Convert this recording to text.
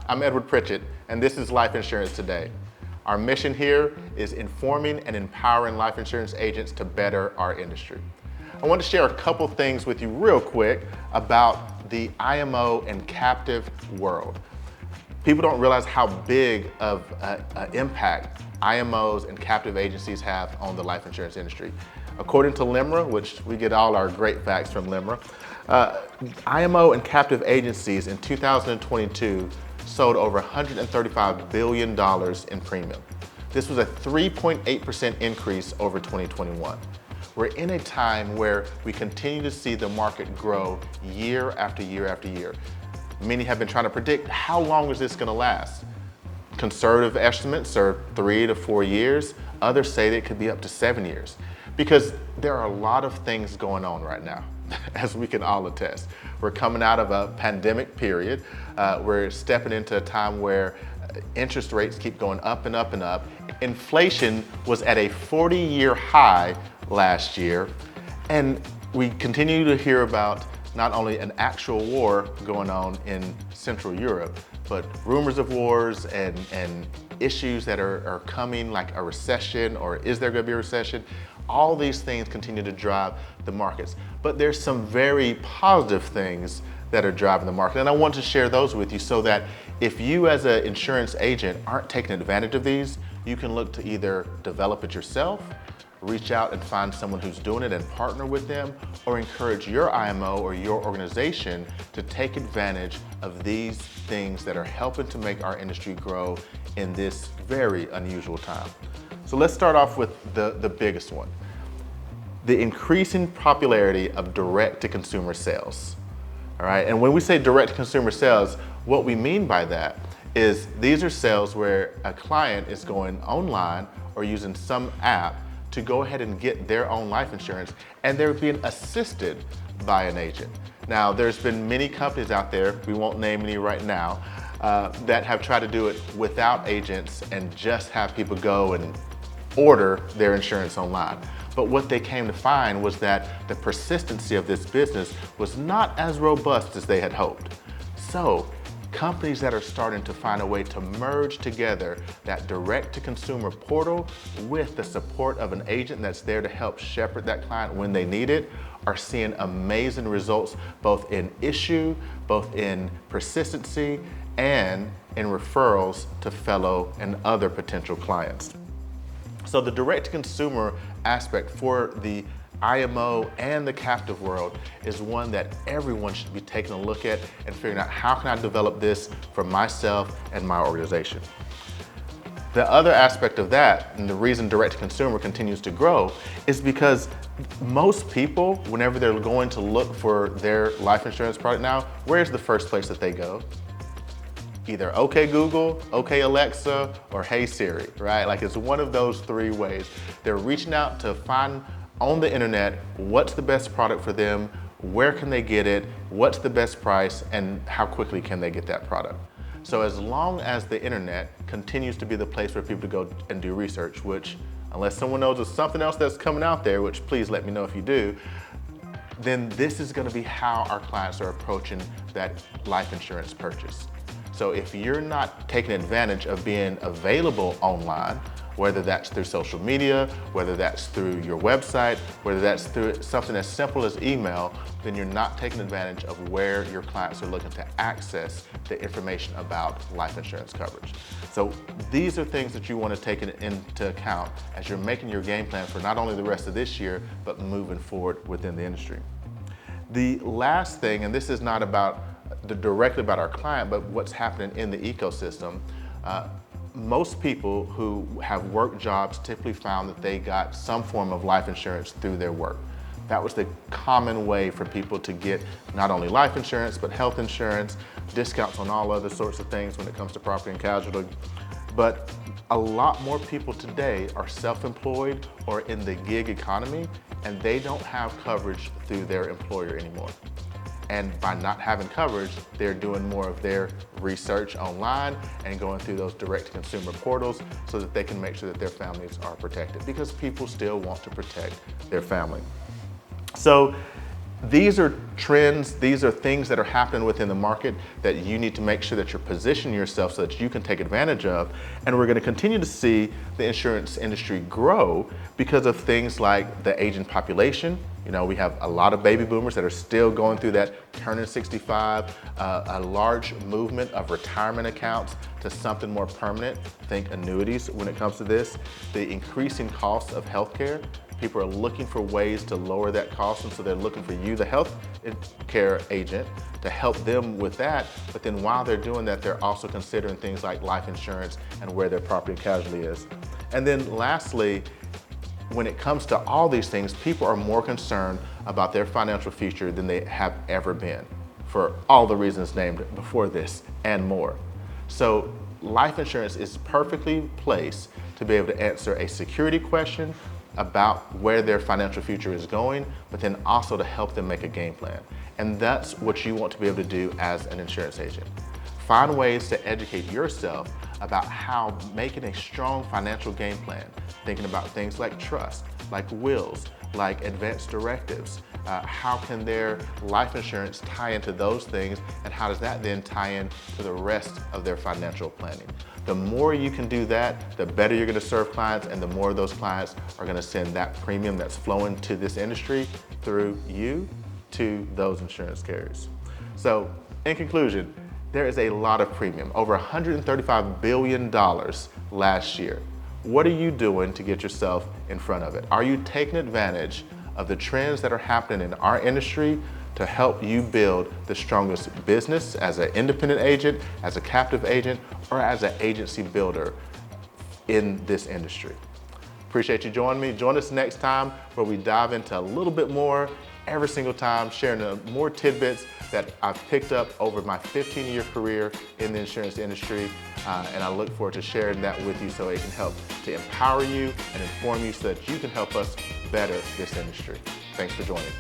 I'm Edward Pritchett, and this is Life Insurance Today. Our mission here is informing and empowering life insurance agents to better our industry. I want to share a couple things with you real quick about the IMO and captive world. People don't realize how big of an impact IMOs and captive agencies have on the life insurance industry. According to LIMRA, which we get all our great facts from LIMRA, IMO and captive agencies in 2022 sold over $135 billion in premium. This was a 3.8% increase over 2021. We're in a time where we continue to see the market grow year after year after year. Many have been trying to predict how long is this going to last. Conservative estimates are 3 to 4 years. Others say that it could be up to 7 years because there are a lot of things going on right now, as we can all attest. We're coming out of a pandemic period. We're stepping into a time where interest rates keep going up and up and up. Inflation was at a 40-year high last year, and we continue to hear about not only an actual war going on in Central Europe, but rumors of wars and issues that are coming, like a recession, or is there going to be a recession? All these things continue to drive the markets. But there's some very positive things that are driving the market, and I want to share those with you so that if you as an insurance agent aren't taking advantage of these, you can look to either develop it yourself, reach out and find someone who's doing it and partner with them, or encourage your IMO or your organization to take advantage of these things that are helping to make our industry grow in this very unusual time. So let's start off with the biggest one. The increasing popularity of direct-to-consumer sales. All right, and when we say direct-to-consumer sales, what we mean by that is these are sales where a client is going online or using some app to go ahead and get their own life insurance, and they're being assisted by an agent. Now, there's been many companies out there, we won't name any right now, that have tried to do it without agents and just have people go and order their insurance online. But what they came to find was that the persistency of this business was not as robust as they had hoped. So, companies that are starting to find a way to merge together that direct-to-consumer portal with the support of an agent that's there to help shepherd that client when they need it are seeing amazing results, both in issue, both in persistency, and in referrals to fellow and other potential clients. So the direct-to-consumer aspect for the IMO and the captive world is one that everyone should be taking a look at and figuring out how can I develop this for myself and my organization. The other aspect of that, and the reason direct-to-consumer continues to grow, is because most people, whenever they're going to look for their life insurance product now, where's the first place that they go? Either OK Google, OK Alexa, or Hey Siri, right? Like it's one of those three ways. They're reaching out to find on the internet what's the best product for them, where can they get it, what's the best price, and how quickly can they get that product. So as long as the internet continues to be the place for people to go and do research, which unless someone knows there's something else that's coming out there, which please let me know if you do, then this is going to be how our clients are approaching that life insurance purchase. So if you're not taking advantage of being available online, whether that's through social media, whether that's through your website, whether that's through something as simple as email, then you're not taking advantage of where your clients are looking to access the information about life insurance coverage. So these are things that you want to take into account as you're making your game plan for not only the rest of this year, but moving forward within the industry. The last thing, and this is not directly about our client, but what's happening in the ecosystem, most people who have work jobs typically found that they got some form of life insurance through their work. That was the common way for people to get not only life insurance, but health insurance, discounts on all other sorts of things when it comes to property and casualty. But a lot more people today are self-employed or in the gig economy, and they don't have coverage through their employer anymore. And by not having coverage, they're doing more of their research online and going through those direct-to-consumer portals so that they can make sure that their families are protected, because people still want to protect their family. So These are trends, these are things that are happening within the market that you need to make sure that you're positioning yourself so that you can take advantage of. And we're going to continue to see the insurance industry grow because of things like the aging population. You know, we have a lot of baby boomers that are still going through that turning 65, a large movement of retirement accounts to something more permanent. Think annuities when it comes to this. The increasing costs of healthcare. People are looking for ways to lower that cost, and so they're looking for you, the health care agent, to help them with that. But then while they're doing that, they're also considering things like life insurance and where their property and casualty is. And then lastly, when it comes to all these things, people are more concerned about their financial future than they have ever been, for all the reasons named before this and more. So life insurance is perfectly placed to be able to answer a security question about where their financial future is going, but then also to help them make a game plan. And that's what you want to be able to do as an insurance agent. Find ways to educate yourself about how making a strong financial game plan, thinking about things like trust, like wills, like advanced directives. How can their life insurance tie into those things, and how does that then tie in to the rest of their financial planning? The more you can do that, the better you're going to serve clients, and the more those clients are going to send that premium that's flowing to this industry through you to those insurance carriers. So in conclusion, there is a lot of premium, over $135 billion last year. What are you doing to get yourself in front of it? Are you taking advantage of the trends that are happening in our industry to help you build the strongest business as an independent agent, as a captive agent, or as an agency builder in this industry? Appreciate you joining me. Join us next time where we dive into a little bit more every single time, sharing more tidbits that I've picked up over my 15-year career in the insurance industry. And I look forward to sharing that with you so it can help to empower you and inform you so that you can help us better this industry. Thanks for joining.